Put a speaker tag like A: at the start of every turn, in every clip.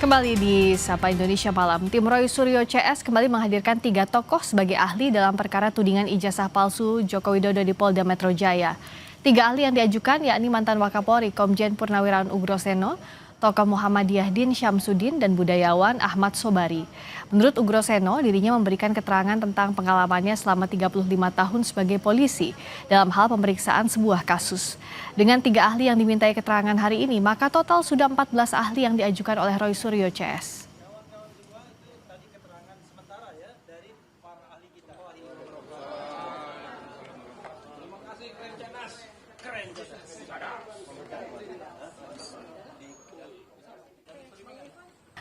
A: Kembali di Sapa Indonesia Malam, tim Roy Suryo CS kembali menghadirkan 3 tokoh sebagai ahli dalam perkara tudingan ijazah palsu Joko Widodo di Polda Metro Jaya. 3 ahli yang diajukan yakni mantan Wakapolri Komjen Purnawirawan Ugroseno, tokoh Muhammadiyah Din Syamsuddin, dan budayawan Ahmad Sobari. Menurut Ugroseno, dirinya memberikan keterangan tentang pengalamannya selama 35 tahun sebagai polisi dalam hal pemeriksaan sebuah kasus. Dengan 3 ahli yang dimintai keterangan hari ini, maka total sudah 14 ahli yang diajukan oleh Roy Suryo CS.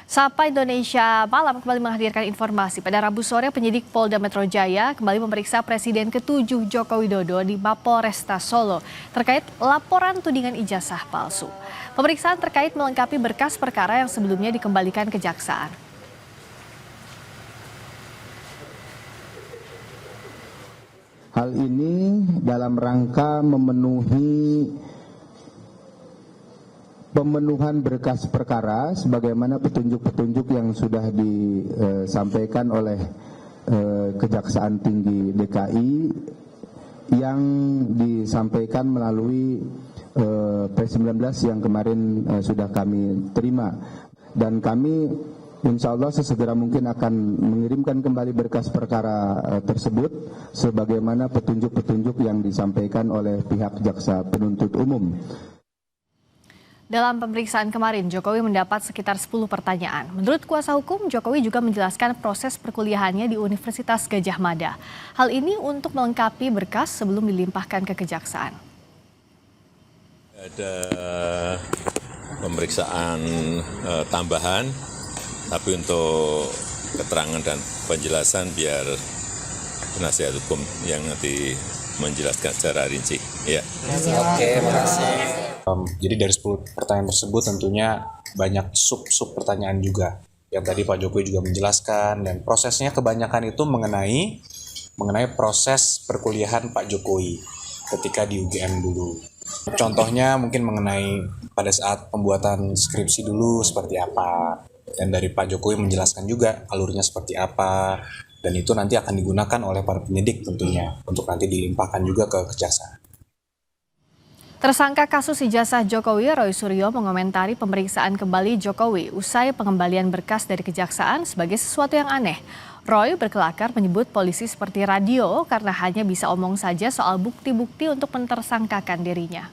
A: Sapa Indonesia Malam kembali menghadirkan informasi. Pada Rabu sore, penyidik Polda Metro Jaya kembali memeriksa Presiden ke-7 Joko Widodo di Mapolresta Solo terkait laporan tudingan ijazah palsu. Pemeriksaan terkait melengkapi berkas perkara yang sebelumnya dikembalikan kejaksaan.
B: Hal ini dalam rangka pemenuhan berkas perkara sebagaimana petunjuk-petunjuk yang sudah disampaikan oleh Kejaksaan Tinggi DKI yang disampaikan melalui P19 yang kemarin sudah kami terima, dan kami insya Allah sesegera mungkin akan mengirimkan kembali berkas perkara tersebut sebagaimana petunjuk-petunjuk yang disampaikan oleh pihak jaksa penuntut umum.
A: Dalam pemeriksaan kemarin, Jokowi mendapat sekitar 10 pertanyaan. Menurut kuasa hukum, Jokowi juga menjelaskan proses perkuliahannya di Universitas Gadjah Mada. Hal ini untuk melengkapi berkas sebelum dilimpahkan ke kejaksaan.
C: Ada pemeriksaan tambahan, tapi untuk keterangan dan penjelasan biar penasihat hukum yang nanti menjelaskan secara rinci. Ya.
D: Oke, makasih. Jadi dari 10 pertanyaan tersebut tentunya banyak sub pertanyaan juga. Yang tadi Pak Jokowi juga menjelaskan, dan prosesnya kebanyakan itu mengenai proses perkuliahan Pak Jokowi ketika di UGM dulu. Contohnya mungkin mengenai pada saat pembuatan skripsi dulu seperti apa. Dan dari Pak Jokowi menjelaskan juga alurnya seperti apa. Dan itu nanti akan digunakan oleh para penyidik tentunya untuk nanti dilimpahkan juga ke kejaksaan.
A: Tersangka kasus ijazah Jokowi, Roy Suryo mengomentari pemeriksaan kembali Jokowi usai pengembalian berkas dari kejaksaan sebagai sesuatu yang aneh. Roy berkelakar menyebut polisi seperti radio karena hanya bisa omong saja soal bukti-bukti untuk mentersangkakan dirinya.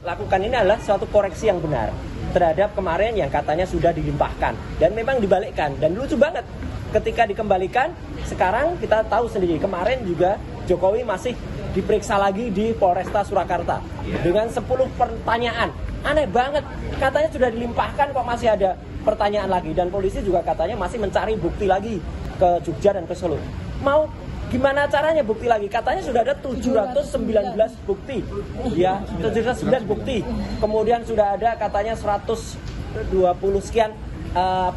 E: Lakukan ini adalah suatu koreksi yang benar terhadap kemarin yang katanya sudah dilimpahkan dan memang dibalikkan, dan lucu banget ketika dikembalikan. Sekarang kita tahu sendiri, kemarin juga Jokowi masih diperiksa lagi di Polresta Surakarta dengan 10 pertanyaan. Aneh banget, katanya sudah dilimpahkan kok masih ada pertanyaan lagi, dan polisi juga katanya masih mencari bukti lagi ke Jogja dan ke Solo. Mau gimana caranya bukti lagi? Katanya sudah ada 719 bukti. Ya, 719 bukti. Kemudian sudah ada katanya 120 sekian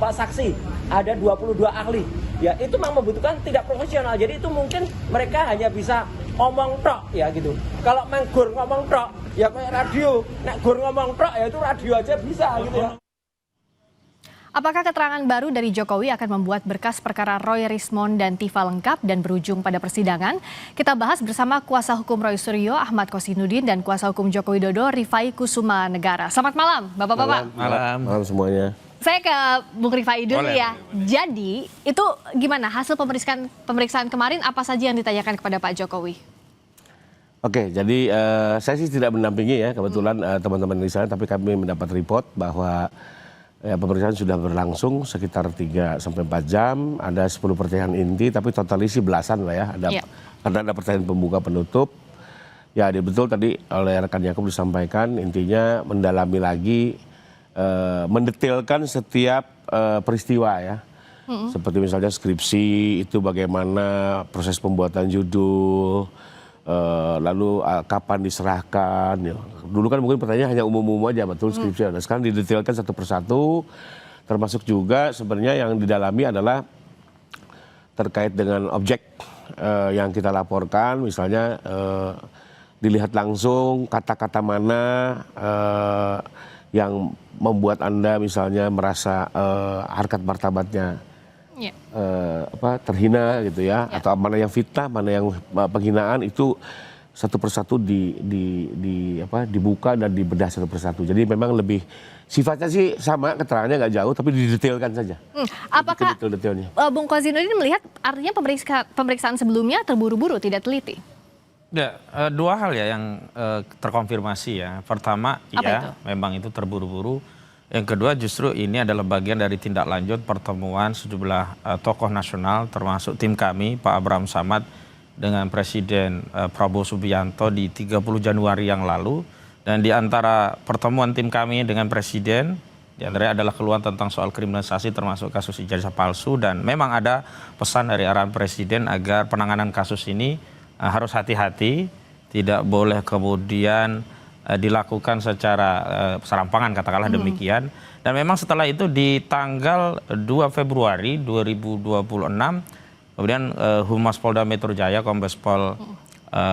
E: saksi, ada 22 ahli. Ya, itu memang membutuhkan tidak profesional. Jadi itu mungkin mereka hanya bisa omong tok ya gitu. Kalau menggur ngomong tok ya kayak radio. Nek gur ngomong tok ya itu radio aja bisa gitu ya.
A: Apakah keterangan baru dari Jokowi akan membuat berkas perkara Roy Rismond dan Tifa lengkap dan berujung pada persidangan? Kita bahas bersama kuasa hukum Roy Suryo, Ahmad Kosinudin, dan kuasa hukum Joko Widodo, Rifai Kusuma Negara. Selamat malam, Bapak-bapak.
F: Malam semuanya.
A: Saya ke Bung Rifai dulu ya. Jadi itu gimana hasil pemeriksaan kemarin, apa saja yang ditanyakan kepada Pak Jokowi?
F: Oke, jadi saya sih tidak mendampingi ya kebetulan teman-teman di sana, tapi kami mendapat report bahwa pemeriksaan sudah berlangsung sekitar 3 sampai 4 jam. Ada 10 pertanyaan inti, tapi total isi belasan lah ya. Karena ada pertanyaan pembuka penutup. Ya, betul tadi oleh rekan Yakub disampaikan, intinya mendalami lagi, mendetailkan setiap peristiwa ya. Seperti misalnya skripsi itu bagaimana proses pembuatan judul, lalu kapan diserahkan. Ya. Dulu kan mungkin pertanyaan hanya umum-umum aja, betul skripsi. Nah, sekarang didetailkan satu persatu, termasuk juga sebenarnya yang didalami adalah terkait dengan objek yang kita laporkan, misalnya dilihat langsung kata-kata mana yang membuat Anda misalnya merasa harkat martabatnya
A: Ya.
F: terhina gitu ya, atau mana yang fitnah, mana yang penghinaan, itu satu persatu dibuka dan dibedah satu persatu. Jadi memang lebih sifatnya sih sama, keterangannya nggak jauh, tapi didetailkan saja.
A: Apakah
F: Detail-detailnya.
A: Bung Kozinudin melihat artinya pemeriksaan sebelumnya terburu-buru, tidak teliti?
G: Ya, dua hal ya yang terkonfirmasi ya. Pertama,
A: Apa
G: ya
A: itu?
G: memang itu terburu-buru. Yang kedua, justru ini adalah bagian dari tindak lanjut pertemuan sejumlah tokoh nasional, termasuk tim kami, Pak Abraham Samad, dengan Presiden Prabowo Subianto di 30 Januari yang lalu. Dan di antara pertemuan tim kami dengan Presiden, di antaranya adalah keluhan tentang soal kriminalisasi termasuk kasus ijazah palsu. Dan memang ada pesan dari arahan Presiden agar penanganan kasus ini harus hati-hati, tidak boleh kemudian dilakukan secara serampangan, katakanlah demikian. Dan memang setelah itu di tanggal 2 Februari 2026, kemudian Humas Polda Metro Jaya, Kombes Pol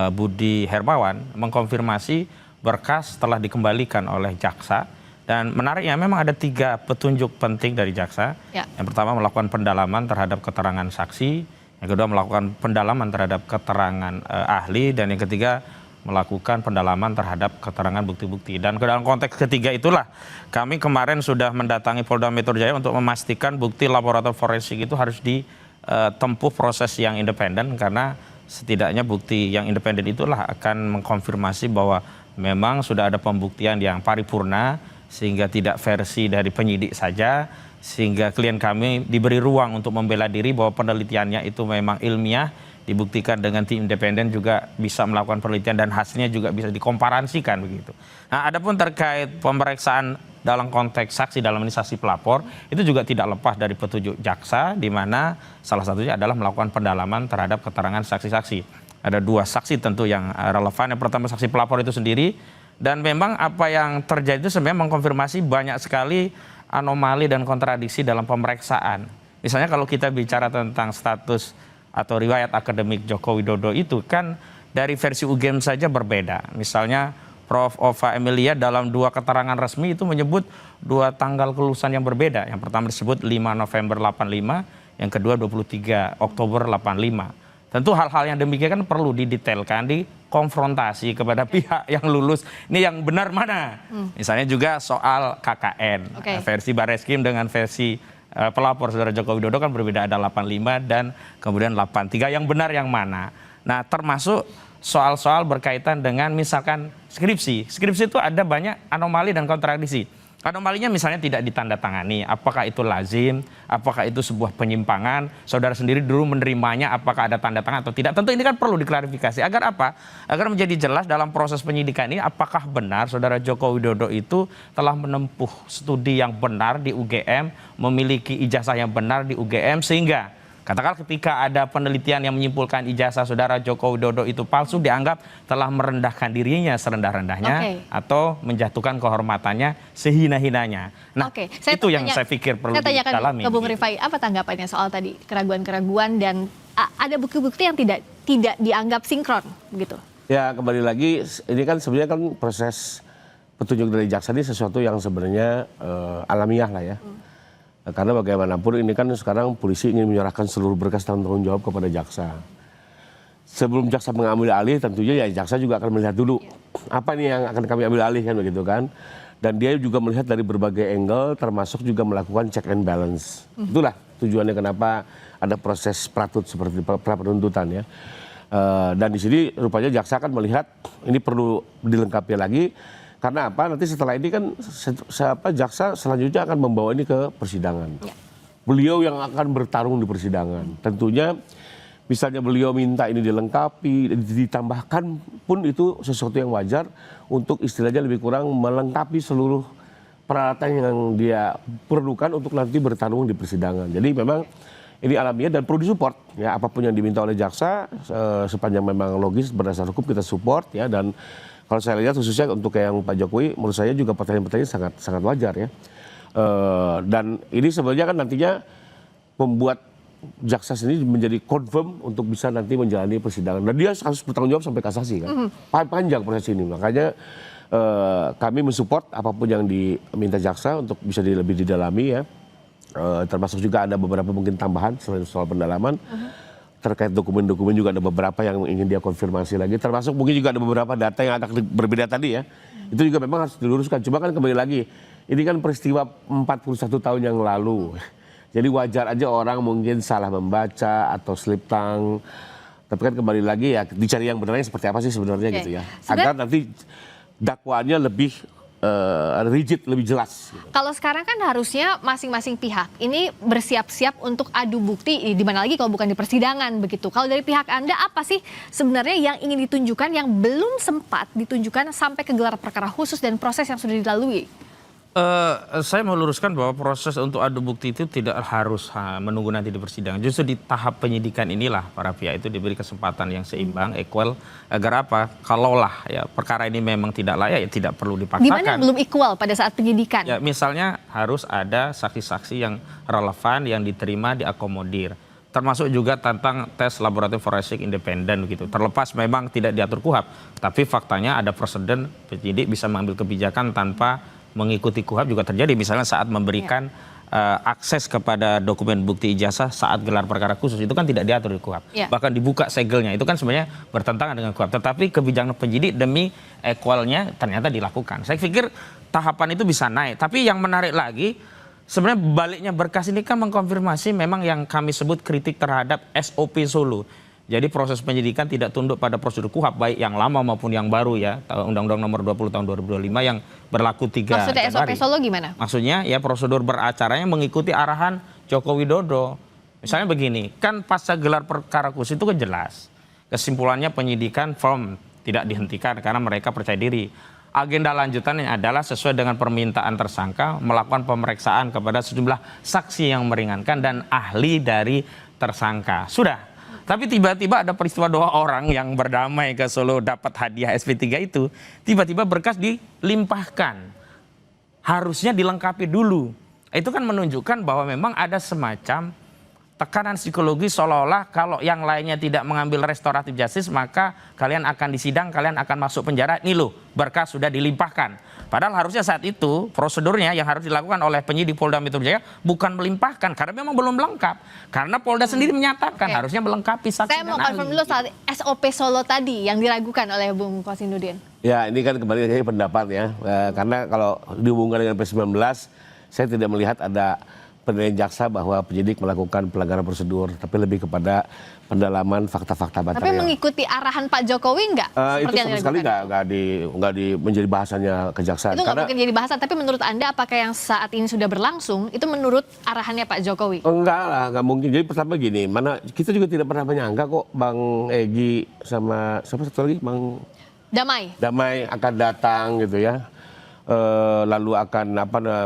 G: Budi Hermawan, mengkonfirmasi berkas telah dikembalikan oleh jaksa. Dan menariknya memang ada 3 petunjuk penting dari jaksa.
A: Ya.
G: Yang pertama melakukan pendalaman terhadap keterangan saksi, yang kedua melakukan pendalaman terhadap keterangan ahli, dan yang ketiga melakukan pendalaman terhadap keterangan bukti-bukti. Dan ke dalam konteks ketiga itulah kami kemarin sudah mendatangi Polda Metro Jaya untuk memastikan bukti laboratorium forensik itu harus ditempuh proses yang independen, karena setidaknya bukti yang independen itulah akan mengkonfirmasi bahwa memang sudah ada pembuktian yang paripurna, sehingga tidak versi dari penyidik saja, sehingga klien kami diberi ruang untuk membela diri bahwa penelitiannya itu memang ilmiah, dibuktikan dengan tim independen juga bisa melakukan penelitian dan hasilnya juga bisa dikomparansikan begitu. Nah, adapun terkait pemeriksaan dalam konteks saksi dalam ini saksi pelapor, itu juga tidak lepas dari petunjuk jaksa, di mana salah satunya adalah melakukan pendalaman terhadap keterangan saksi-saksi. Ada 2 saksi tentu yang relevan. Yang pertama saksi pelapor itu sendiri, dan memang apa yang terjadi itu sebenarnya mengkonfirmasi banyak sekali anomali dan kontradiksi dalam pemeriksaan. Misalnya kalau kita bicara tentang status atau riwayat akademik Joko Widodo itu kan dari versi UGM saja berbeda. Misalnya Prof. Ova Emilia dalam 2 keterangan resmi itu menyebut 2 tanggal kelulusan yang berbeda. Yang pertama disebut 5 November 85, yang kedua 23 Oktober 85. Tentu hal-hal yang demikian kan perlu didetailkan, dikonfrontasi kepada pihak yang lulus. Ini yang benar mana? Misalnya juga soal KKN, versi Bareskrim dengan versi pelapor saudara Joko Widodo kan berbeda, ada 85 dan kemudian 83, yang benar yang mana. Nah, termasuk soal-soal berkaitan dengan misalkan skripsi. Skripsi itu ada banyak anomali dan kontradiksi. Anomalinya misalnya tidak ditandatangani, apakah itu lazim, apakah itu sebuah penyimpangan, saudara sendiri dulu menerimanya, apakah ada tanda tangan atau tidak. Tentu ini kan perlu diklarifikasi, agar apa? Agar menjadi jelas dalam proses penyidikan ini apakah benar saudara Joko Widodo itu telah menempuh studi yang benar di UGM, memiliki ijazah yang benar di UGM, sehingga katakan ketika ada penelitian yang menyimpulkan ijazah saudara Joko Widodo itu palsu, dianggap telah merendahkan dirinya serendah-rendahnya atau menjatuhkan kehormatannya sehina-hinanya. Nah, itu yang saya pikir perlu didalami.
A: Ke Bung Rifai, apa tanggapannya soal tadi keraguan-keraguan dan ada bukti-bukti yang tidak dianggap sinkron gitu?
F: Ya, kembali lagi, ini kan sebenarnya kan proses petunjuk dari jaksa ini sesuatu yang sebenarnya alamiah lah ya. Karena bagaimanapun ini kan sekarang polisi ingin menyerahkan seluruh berkas dan tanggung jawab kepada jaksa. Sebelum jaksa mengambil alih, tentunya ya jaksa juga akan melihat dulu apa nih yang akan kami ambil alih kan begitu kan. Dan dia juga melihat dari berbagai angle, termasuk juga melakukan check and balance. Itulah tujuannya kenapa ada proses pratut seperti pra penuntutan ya. Dan di sini rupanya jaksa akan melihat ini perlu dilengkapi lagi. Karena apa? Nanti setelah ini kan jaksa selanjutnya akan membawa ini ke persidangan. Ya. Beliau yang akan bertarung di persidangan. Tentunya misalnya beliau minta ini dilengkapi, ditambahkan pun itu sesuatu yang wajar untuk istilahnya lebih kurang melengkapi seluruh peralatan yang dia perlukan untuk nanti bertarung di persidangan. Jadi memang ini alamiah dan perlu disupport ya, apapun yang diminta oleh jaksa sepanjang memang logis berdasar hukum kita support ya. Dan kalau saya lihat khususnya untuk yang Pak Jokowi, menurut saya juga pertanyaan-pertanyaan sangat wajar ya. Dan ini sebenarnya kan nantinya membuat jaksa sendiri menjadi confirm untuk bisa nanti menjalani persidangan. Dan dia harus bertanggung jawab sampai kasasi kan. Panjang proses ini. Makanya kami mensupport apapun yang diminta jaksa untuk bisa lebih didalami ya. Termasuk juga ada beberapa mungkin tambahan selain soal pendalaman. Terkait dokumen-dokumen juga ada beberapa yang ingin dia konfirmasi lagi. Termasuk mungkin juga ada beberapa data yang agak berbeda tadi ya. Itu juga memang harus diluruskan. Cuma kan kembali lagi, ini kan peristiwa 41 tahun yang lalu. Jadi wajar aja orang mungkin salah membaca atau slip tongue. Tapi kan kembali lagi ya dicari yang benarnya seperti apa sih sebenarnya gitu ya. Agar nanti dakwaannya lebih rigid, lebih jelas.
A: Kalau sekarang kan harusnya masing-masing pihak ini bersiap-siap untuk adu bukti, di mana lagi kalau bukan di persidangan begitu. Kalau dari pihak Anda apa sih sebenarnya yang ingin ditunjukkan yang belum sempat ditunjukkan sampai ke gelar perkara khusus dan proses yang sudah dilalui?
G: Saya mau luruskan bahwa proses untuk adu bukti itu tidak harus menunggu nanti di persidangan. Justru di tahap penyidikan inilah para pihak itu diberi kesempatan yang seimbang, equal, agar apa? Kalaulah ya perkara ini memang tidak layak, ya tidak perlu dipaksakan.
A: Di mana belum equal pada saat penyidikan?
G: Ya, misalnya harus ada saksi-saksi yang relevan, yang diterima, diakomodir. Termasuk juga tentang tes laboratorium forensik independen gitu. Terlepas memang tidak diatur KUHP, tapi faktanya ada presiden penyidik bisa mengambil kebijakan tanpa mengikuti KUHP juga terjadi, misalnya saat memberikan akses kepada dokumen bukti ijazah saat gelar perkara khusus, itu kan tidak diatur di KUHP. Bahkan dibuka segelnya, itu kan sebenarnya bertentangan dengan KUHP. Tetapi kebijakan penyidik demi equalnya ternyata dilakukan. Saya pikir tahapan itu bisa naik. Tapi yang menarik lagi, sebenarnya baliknya berkas ini kan mengkonfirmasi memang yang kami sebut kritik terhadap SOP Solo. Jadi proses penyidikan tidak tunduk pada prosedur KUHP, baik yang lama maupun yang baru ya, Undang-Undang Nomor 20 Tahun 2025 yang berlaku 3
A: Maksudnya
G: Januari.
A: SOP Solo gimana?
G: Maksudnya ya prosedur beracaranya mengikuti arahan Joko Widodo. Misalnya begini, kan pasca gelar perkara khusus itu kan jelas. Kesimpulannya penyidikan firm, tidak dihentikan karena mereka percaya diri. Agenda lanjutannya adalah sesuai dengan permintaan tersangka melakukan pemeriksaan kepada sejumlah saksi yang meringankan dan ahli dari tersangka. Sudah. Tapi tiba-tiba ada peristiwa 2 orang yang berdamai ke Solo dapat hadiah SP3 itu. Tiba-tiba berkas dilimpahkan. Harusnya dilengkapi dulu. Itu kan menunjukkan bahwa memang ada semacam tekanan psikologi seolah-olah kalau yang lainnya tidak mengambil restoratif justice maka kalian akan disidang, kalian akan masuk penjara. Nih loh, berkas sudah dilimpahkan. Padahal harusnya saat itu prosedurnya yang harus dilakukan oleh penyidik Polda Metro Jaya bukan melimpahkan karena memang belum lengkap. Karena Polda sendiri menyatakan harusnya melengkapi saksi
A: Saya
G: dan
A: mau konfirm dulu soal SOP Solo tadi yang diragukan oleh Bung Kosinudin.
F: Ya ini kan kembali lagi pendapat ya. Karena kalau dihubungkan dengan P19 saya tidak melihat ada penilaian jaksa bahwa penyidik melakukan pelanggaran prosedur, tapi lebih kepada pendalaman fakta-fakta material.
A: Tapi mengikuti arahan Pak Jokowi enggak?
F: Itu sama sekali nggak menjadi bahasanya kejaksaan.
A: Itu nggak mungkin jadi bahasan, tapi menurut Anda apakah yang saat ini sudah berlangsung itu menurut arahannya Pak Jokowi?
F: Enggak lah, nggak mungkin. Jadi pertama gini, mana kita juga tidak pernah menyangka kok Bang Egy sama siapa satu lagi Bang Damai akan datang gitu ya, lalu akan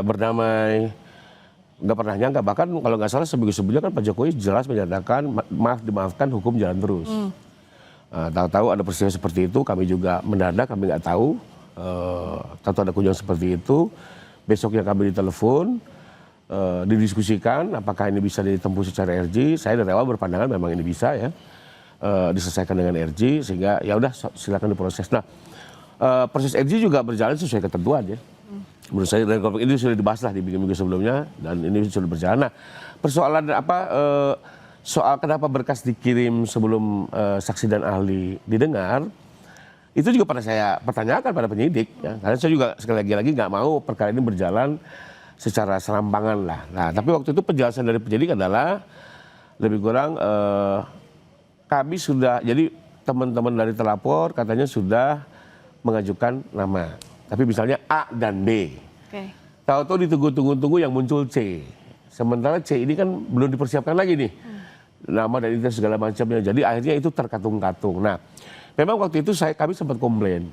F: berdamai. Nggak pernah nyangka, bahkan kalau nggak salah seminggu sebelumnya kan Pak Jokowi jelas menyatakan maaf dimaafkan, hukum jalan terus. Tahu-tahu ada peristiwa seperti itu, kami juga mendadak, kami nggak tahu. Tahu ada kunjungan seperti itu, besoknya kami ditelepon, didiskusikan apakah ini bisa ditempuh secara RJ. Saya dari awal berpandangan memang ini bisa ya, diselesaikan dengan RJ, sehingga ya udah silakan diproses. Nah, proses RJ juga berjalan sesuai ketentuan ya. Menurut saya dari konflik ini sudah dibahas lah di minggu-minggu sebelumnya dan ini sudah berjalan. Nah, persoalan soal kenapa berkas dikirim sebelum saksi dan ahli didengar, itu juga pernah saya pertanyakan pada penyidik. Ya. Karena saya juga sekali lagi nggak mau perkara ini berjalan secara serampangan lah. Nah, tapi waktu itu penjelasan dari penyidik adalah lebih kurang kami sudah, jadi teman-teman dari terlapor katanya sudah mengajukan nama. Tapi misalnya A dan B. Tahu-tahu ditunggu-tunggu yang muncul C. Sementara C ini kan belum dipersiapkan lagi nih. Nama dan identitas segala macamnya. Jadi akhirnya itu terkatung-katung. Nah, memang waktu itu kami sempat komplain.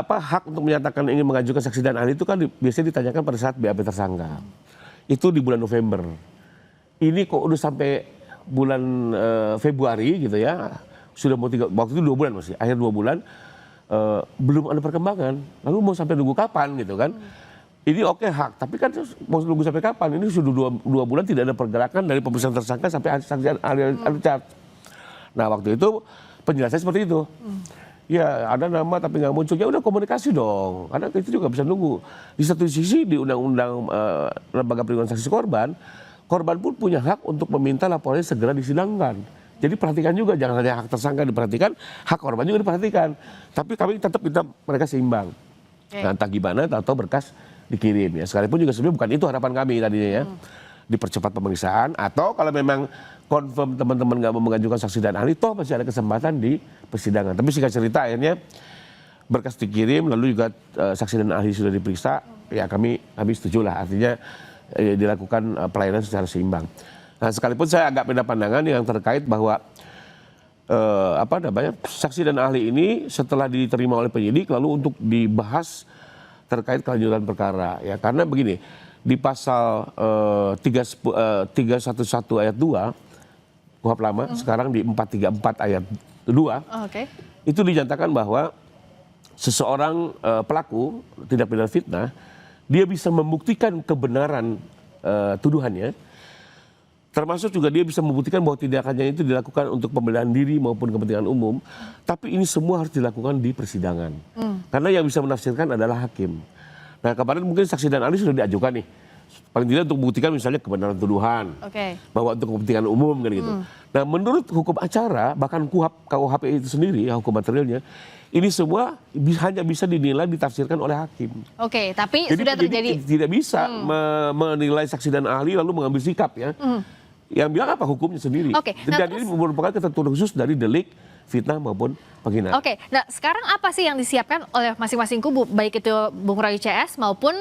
F: Hak untuk menyatakan ingin mengajukan saksi dan ahli itu kan biasanya ditanyakan pada saat BAP tersangka. Itu di bulan November. Ini kok udah sampai bulan Februari gitu ya. Sudah mau waktu itu 2 bulan masih. Akhir 2 bulan. Belum ada perkembangan, lalu mau sampai nunggu kapan gitu kan? Ini oke hak, tapi kan mau nunggu sampai kapan? Ini sudah 2 bulan tidak ada pergerakan dari pemeriksaan tersangka sampai saksi ahli charge. Nah waktu itu penjelasan seperti itu. ya ada nama tapi nggak muncul, ya udah komunikasi dong. Karena itu juga bisa nunggu. Di satu sisi di Undang-Undang Lembaga Perlindungan Saksi Korban pun punya hak untuk meminta laporannya segera disidangkan. Jadi perhatikan juga, jangan hanya hak tersangka diperhatikan, hak korban juga diperhatikan. Tapi kami tetap minta mereka seimbang. Nah, entah gimana, atau berkas dikirim ya. Sekalipun juga sebenarnya bukan itu harapan kami tadinya ya. Dipercepat pemeriksaan, atau kalau memang confirm teman-teman nggak mau mengajukan saksi dan ahli, toh masih ada kesempatan di persidangan. Tapi singkat cerita akhirnya berkas dikirim, lalu juga saksi dan ahli sudah diperiksa, ya kami setuju lah, artinya dilakukan pelayanan secara seimbang. Nah, sekalipun saya agak beda pandangan yang terkait bahwa saksi dan ahli ini setelah diterima oleh penyidik lalu untuk dibahas terkait kelanjutan perkara, ya karena begini. Di pasal 311 ayat 2 KUHP lama, sekarang di 434 ayat 2, itu dinyatakan bahwa seseorang pelaku tindak pidana fitnah, dia bisa membuktikan kebenaran tuduhannya, termasuk juga dia bisa membuktikan bahwa tindakannya itu dilakukan untuk pembelaan diri maupun kepentingan umum, tapi ini semua harus dilakukan di persidangan. Karena yang bisa menafsirkan adalah hakim. Nah, kemarin mungkin saksi dan ahli sudah diajukan nih, paling tidak untuk membuktikan misalnya kebenaran tuduhan, bahwa untuk kepentingan umum kan gitu. Nah, menurut hukum acara, bahkan KUHP itu sendiri, ya, hukum materialnya, ini semua hanya bisa dinilai ditafsirkan oleh hakim.
A: Tapi
F: jadi,
A: sudah terjadi.
F: Tidak bisa menilai saksi dan ahli lalu mengambil sikap ya. Yang bilang apa hukumnya sendiri. Dan ini merupakan ketentuan khusus dari delik fitnah maupun penghinaan.
A: Nah sekarang apa sih yang disiapkan oleh masing-masing kubu, baik itu Bung Roy CS maupun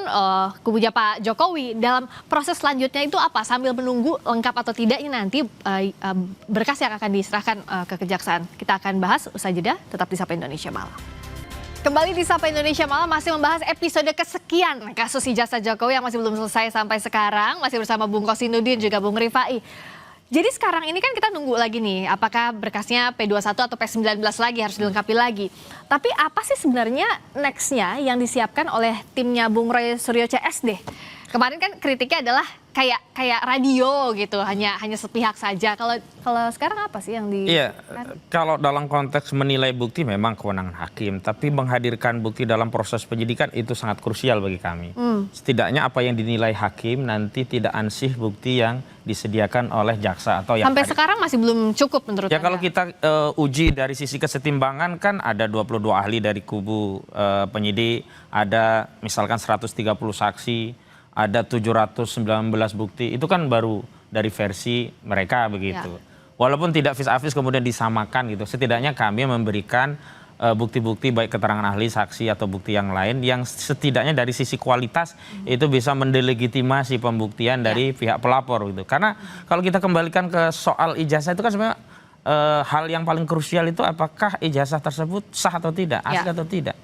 A: kubunya Pak Jokowi dalam proses selanjutnya itu apa? Sambil menunggu lengkap atau tidaknya nanti berkas yang akan diserahkan ke kejaksaan. Kita akan bahas usai jeda, tetap di Sapa Indonesia Malam. Kembali di Sapa Indonesia Malam masih membahas episode kesekian kasus ijazah Jokowi yang masih belum selesai sampai sekarang. Masih bersama Bung Kosinudin juga Bung Rifai. Jadi sekarang ini kan kita nunggu lagi nih, apakah berkasnya P21 atau P19 lagi harus dilengkapi lagi. Tapi apa sih sebenarnya next-nya yang disiapkan oleh timnya Bung Roy Suryo CS deh? Kemarin kan kritiknya adalah kayak radio gitu, hanya sepihak saja. Kalau sekarang apa sih yang di?
G: Iya, kalau dalam konteks menilai bukti memang kewenangan hakim, tapi menghadirkan bukti dalam proses penyidikan itu sangat krusial bagi kami. Setidaknya apa yang dinilai hakim nanti tidak ansih bukti yang disediakan oleh jaksa atau yang
A: sampai sekarang masih belum cukup menurut Anda?
G: Kalau kita uji dari sisi kesetimbangan kan ada 22 ahli dari kubu penyidik, ada misalkan 130 saksi, ada 719 bukti, itu kan baru dari versi mereka begitu. Walaupun tidak vis-a-vis kemudian disamakan gitu, setidaknya kami memberikan bukti-bukti baik keterangan ahli, saksi atau bukti yang lain yang setidaknya dari sisi kualitas itu bisa mendelegitimasi pembuktian dari pihak pelapor gitu. Karena kalau kita kembalikan ke soal ijazah itu kan sebenarnya hal yang paling krusial itu apakah ijazah tersebut sah atau tidak, asli atau tidak.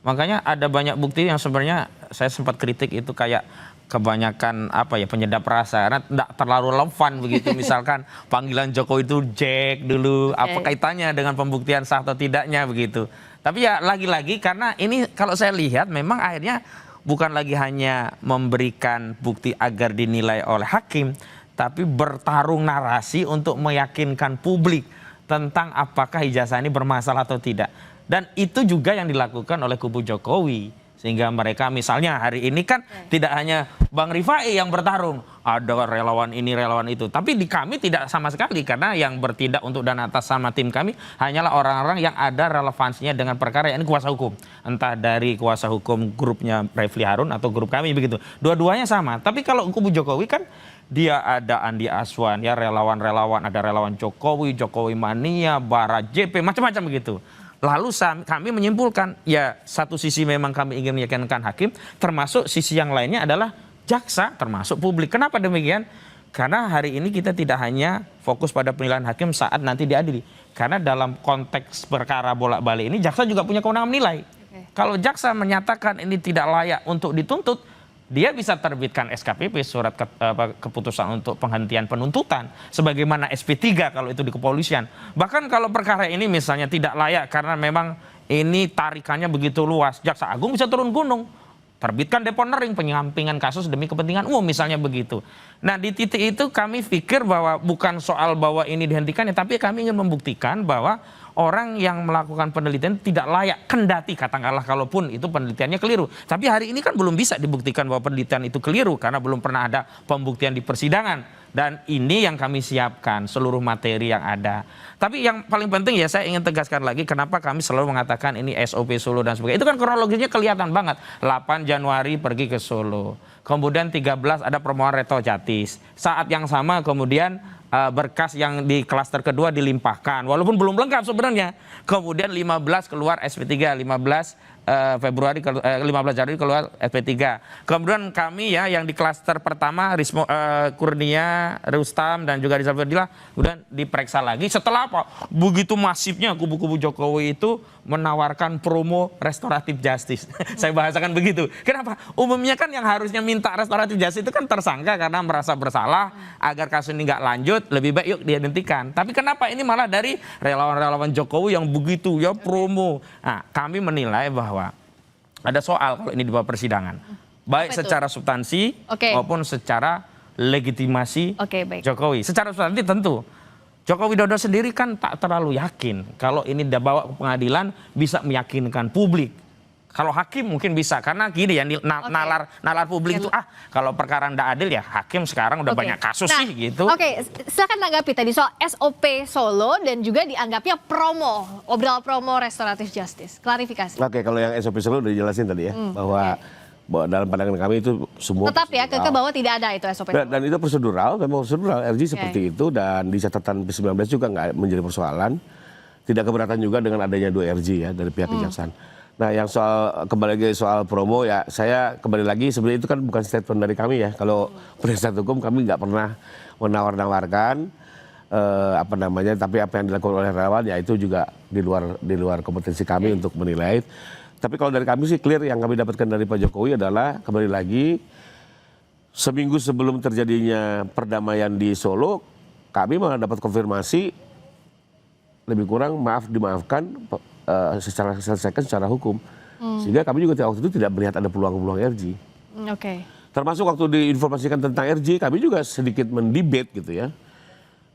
G: Makanya ada banyak bukti yang sebenarnya saya sempat kritik itu kayak kebanyakan penyedap rasa karena tidak terlalu relevan begitu. Misalkan panggilan Jokowi itu Jack dulu, apa kaitannya dengan pembuktian sah atau tidaknya begitu. Tapi ya lagi-lagi karena ini kalau saya lihat memang akhirnya bukan lagi hanya memberikan bukti agar dinilai oleh hakim, tapi bertarung narasi untuk meyakinkan publik tentang apakah ijazah ini bermasalah atau tidak. Dan itu juga yang dilakukan oleh kubu Jokowi. Sehingga mereka misalnya hari ini kan tidak hanya Bang Rifai yang bertarung, ada relawan ini, relawan itu. Tapi di kami tidak sama sekali karena yang bertindak untuk dana atas sama tim kami hanyalah orang-orang yang ada relevansinya dengan perkara yang ini kuasa hukum. Entah dari kuasa hukum grupnya Refli Harun atau grup kami begitu. Dua-duanya sama. Tapi kalau kubu Jokowi kan dia ada Andi Aswan, ya relawan-relawan, ada relawan Jokowi, Jokowi Mania, Bara JP, macam-macam begitu. Lalu kami menyimpulkan, ya satu sisi memang kami ingin meyakinkan hakim, termasuk sisi yang lainnya adalah jaksa, termasuk publik. Kenapa demikian? Karena hari ini kita tidak hanya fokus pada penilaian hakim saat nanti diadili. Karena dalam konteks perkara bolak-balik ini, jaksa juga punya kewenangan menilai. Kalau jaksa menyatakan ini tidak layak untuk dituntut, dia bisa terbitkan SKPP, surat keputusan untuk penghentian penuntutan, sebagaimana SP3 kalau itu di kepolisian. Bahkan kalau perkara ini misalnya tidak layak karena memang ini tarikannya begitu luas, Jaksa Agung bisa turun gunung, terbitkan deponering, penyampingan kasus demi kepentingan umum misalnya begitu. Nah di titik itu kami pikir bahwa bukan soal bahwa ini dihentikan, ya, tapi kami ingin membuktikan bahwa orang yang melakukan penelitian tidak layak, kendati katakanlah kalaupun itu penelitiannya keliru. Tapi hari ini kan belum bisa dibuktikan bahwa penelitian itu keliru karena belum pernah ada pembuktian di persidangan. Dan ini yang kami siapkan, seluruh materi yang ada. Tapi yang paling penting ya saya ingin tegaskan lagi kenapa kami selalu mengatakan ini SOP Solo dan sebagainya. Itu kan kronologisnya kelihatan banget. 8 Januari pergi ke Solo. Kemudian 13 ada permohonan Reto Jatis. Saat yang sama kemudian berkas yang di klaster kedua dilimpahkan. Walaupun belum lengkap sebenarnya. Kemudian 15 keluar SP3, 15 Januari keluar SP3. Kemudian kami ya yang di klaster pertama Kurnia, Rustam dan juga Rizal Ferdila kemudian diperiksa lagi. Setelah apa? Begitu masifnya kubu-kubu Jokowi itu menawarkan promo restoratif justice. Saya bahasakan begitu. Kenapa? Umumnya kan yang harusnya minta restoratif justice itu kan tersangka karena merasa bersalah agar kasus ini nggak lanjut, lebih baik yuk dihentikan. Tapi kenapa ini malah dari relawan-relawan Jokowi yang begitu ya promo. Nah, kami menilai bahwa ada soal kalau ini di bawah persidangan. Baik secara substansi maupun secara legitimasi Jokowi. Secara substansi tentu Joko Widodo sendiri kan tak terlalu yakin kalau ini dibawa ke pengadilan bisa meyakinkan publik. Kalau hakim mungkin bisa karena gini ya nalar publik itu kalau perkara ndak adil ya hakim sekarang udah banyak kasus sih gitu.
A: Silakan tanggapi tadi soal SOP Solo dan juga dianggapnya obral promo restoratif justice. Klarifikasi.
F: Kalau yang SOP Solo udah dijelasin tadi ya bahwa dalam pandangan kami itu semua
A: tetap ya ke bawah tidak ada itu SOP.
F: Dan itu prosedural, memang prosedural RJ seperti itu dan di catatan P19 juga nggak menjadi persoalan. Tidak keberatan juga dengan adanya 2 RJ ya dari pihak kejaksaan. Nah, yang kembali lagi soal promo ya, saya kembali lagi sebenarnya itu kan bukan statement dari kami ya. Kalau penasihat hukum kami nggak pernah menawar-nawarkan tapi apa yang dilakukan oleh relawan ya itu juga di luar kompetensi kami untuk menilai. Tapi kalau dari kami sih clear yang kami dapatkan dari Pak Jokowi adalah kembali lagi seminggu sebelum terjadinya perdamaian di Solo, kami malah dapat konfirmasi lebih kurang dimaafkan selesaikan secara hukum. Sehingga kami juga waktu itu tidak melihat ada peluang-peluang RJ. Termasuk waktu diinformasikan tentang RJ, kami juga sedikit mendebate gitu ya.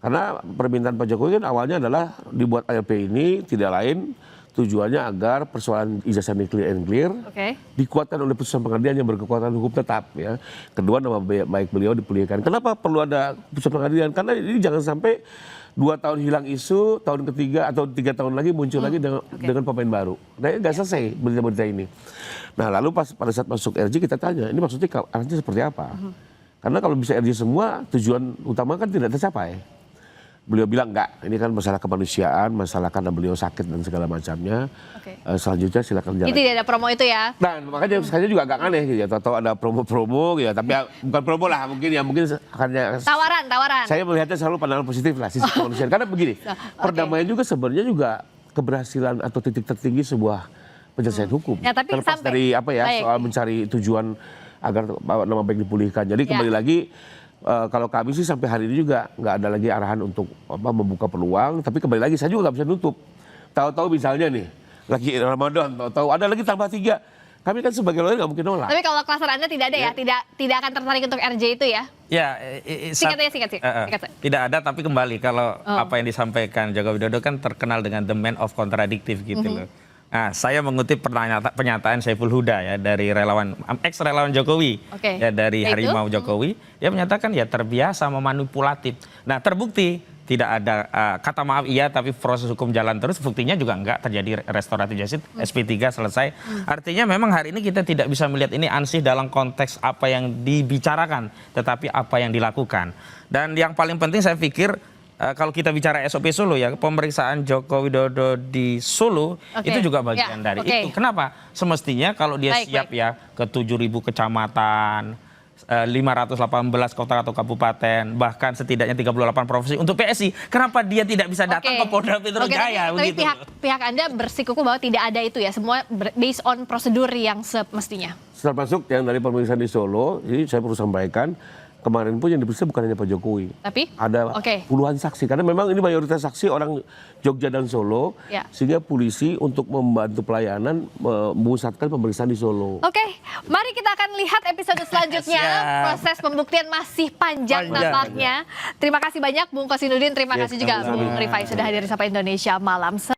F: Karena permintaan Pak Jokowi kan awalnya adalah dibuat ALP ini tidak lain tujuannya agar persoalan ijazah clear and clear dikuatkan oleh putusan pengadilan yang berkekuatan hukum tetap ya. Kedua, nama baik beliau dipulihkan. Kenapa perlu ada putusan pengadilan? Karena ini jangan sampai 2 tahun hilang isu, tahun ketiga atau 3 tahun lagi muncul lagi dengan pemain baru. Nah, nggak selesai berita-berita ini. Nah, lalu pada saat masuk RJ kita tanya, ini maksudnya arahnya seperti apa? Karena kalau bisa RJ semua, tujuan utama kan tidak tercapai. Beliau bilang enggak, ini kan masalah kemanusiaan, masalah karena beliau sakit dan segala macamnya. Selanjutnya silakan jalan.
A: Jadi tidak ada promo itu ya?
F: Nah, makanya saya juga agak aneh gitu ya, atau ada promo-promo gitu ya, tapi bukan promo lah mungkin hanya
A: tawaran.
F: Saya melihatnya selalu pandangan positif lah sisi kemanusiaan. Karena begini, perdamaian juga sebenarnya juga keberhasilan atau titik tertinggi sebuah penyelesaian hukum.
A: Ya, tapi
F: terlepas dari soal mencari tujuan agar nama baik dipulihkan. Jadi kembali lagi kalau kami sih sampai hari ini juga nggak ada lagi arahan untuk membuka peluang, tapi kembali lagi saya juga nggak bisa nutup. Tahu-tahu misalnya nih lagi Ramadan, tahu-tahu ada lagi tambah 3, kami kan sebagai lawyer nggak mungkin nolak.
A: Tapi kalau klaster Anda tidak ada ya, tidak akan tertarik untuk RJ itu ya?
G: Ya,
A: singkat.
G: Tidak ada, tapi kembali kalau apa yang disampaikan Joko Widodo kan terkenal dengan the man of contradictive gitu loh. Nah, saya mengutip pernyataan Saiful Huda ya dari ex-relawan Jokowi ya dari Harimau Jokowi, dia menyatakan ya terbiasa memanipulatif. Nah, terbukti tidak ada kata maaf iya tapi proses hukum jalan terus, buktinya juga enggak terjadi restoratif justice, SP3 selesai. Artinya memang hari ini kita tidak bisa melihat ini ansih dalam konteks apa yang dibicarakan, tetapi apa yang dilakukan. Dan yang paling penting saya pikir kalau kita bicara SOP Solo ya, pemeriksaan Joko Widodo di Solo itu juga bagian dari itu. Kenapa? Semestinya kalau dia siap ya ke 7.000 kecamatan, 518 kota atau kabupaten, bahkan setidaknya 38 provinsi untuk PSI. Kenapa dia tidak bisa datang ke Polda Metro Jaya?
A: Tapi pihak Anda bersikukuh bahwa tidak ada itu ya, semua based on prosedur yang semestinya.
F: Termasuk yang dari pemeriksaan di Solo, jadi saya perlu sampaikan, kemarin pun yang diperiksa bukan hanya Pak Jokowi,
A: tapi
F: ada puluhan saksi. Karena memang ini mayoritas saksi orang Jogja dan Solo, sehingga polisi untuk membantu pelayanan memusatkan pemeriksaan di Solo.
A: Mari kita akan lihat episode selanjutnya. Proses pembuktian masih panjang nampaknya. Terima kasih banyak Bung Kosinudin, terima kasih juga Bung Rifai sudah hadir di Sapa Indonesia Malam.